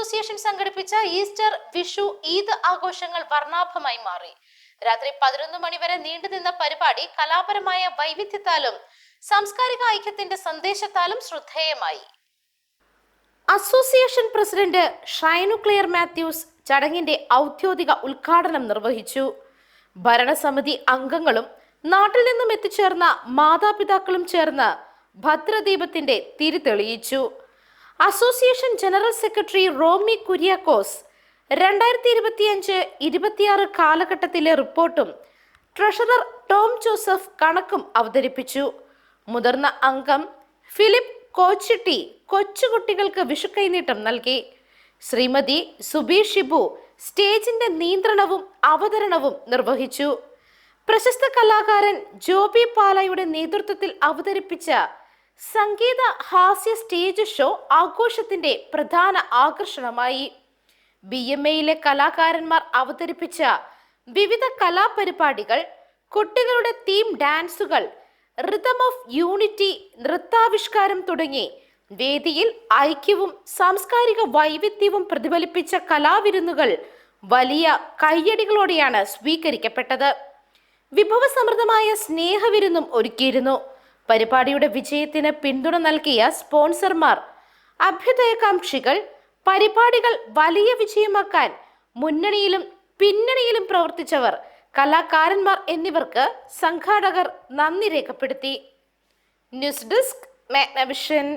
Association സംഘടിപ്പിച്ച Easter, Vishu, Eid ആഘോഷങ്ങൾ വർണ്ണാഭമായി മാറി. രാത്രി 11 മണി വരെ നീണ്ടുനിന്ന പരിപാടി കലാപരമായ വൈവിധ്യത്താലും സാംസ്കാരിക ഐക്യത്തിന്റെ സന്ദേശത്താലും ശ്രദ്ധേയമായി. Association president Shinu Clear Mathews ചടങ്ങിന്റെ ഔദ്യോഗിക ഉദ്ഘാടനം നിർവഹിച്ചു. ഭരണസമിതി അംഗങ്ങളും നാട്ടിൽ നിന്നും എത്തിച്ചേർന്ന മാതാപിതാക്കളും ചേർന്ന് ഭദ്രദീപത്തിന്റെ തിരി തെളിയിച്ചു. Association general secretary Romy Kuriakose 2025-26 കാലഘട്ടത്തിലെ റിപ്പോർട്ടും ട്രഷറർ ടോം ജോസഫ് കണക്കും അവതരിപ്പിച്ചു. മുതിർന്ന അംഗം ഫിലിപ്പ് കോച്ചിട്ടി കൊച്ചുകുട്ടികൾക്ക് വിഷുക്കൈനീട്ടം നൽകി. ശ്രീമതി സുബി ഷിബു സ്റ്റേജിന്റെ നിയന്ത്രണവും അവതരണവും നിർവഹിച്ചു. പ്രശസ്ത കലാകാരൻ ജോബി പാലയുടെ നേതൃത്വത്തിൽ അവതരിപ്പിച്ച സംഗീത ഹാസ്യ സ്റ്റേജ് ഷോ ആഘോഷത്തിന്റെ പ്രധാന ആകർഷണമായി. BMAയിലെ കലാകാരന്മാർ അവതരിപ്പിച്ച വിവിധ കലാപരിപാടികൾ, കുട്ടികളുടെ തീം ഡാൻസുകൾ, റിതം ഓഫ് യൂണിറ്റി നൃത്താവിഷ്കാരം തുടങ്ങി വേദിയിൽ ഐക്യവും സാംസ്കാരിക വൈവിധ്യവും പ്രതിഫലിപ്പിച്ച കലാവിരുന്നുകൾ വലിയ കയ്യടികളോടെയാണ് സ്വീകരിക്കപ്പെട്ടത്. വിഭവസമൃദ്ധമായ സ്നേഹവിരുന്നും ഒരുക്കിയിരുന്നു. പരിപാടിയുടെ വിജയത്തിന് പിന്തുണ നൽകിയ സ്പോൺസർമാർ, അഭ്യുദയകാംക്ഷികൾ, പരിപാടികൾ വലിയ വിജയമാക്കാൻ മുന്നണിയിലും പിന്നണിയിലും പ്രവർത്തിച്ചവർ, കലാകാരന്മാർ എന്നിവർക്ക് സംഘാടകർ നന്ദി രേഖപ്പെടുത്തി. News desk, Magnavision.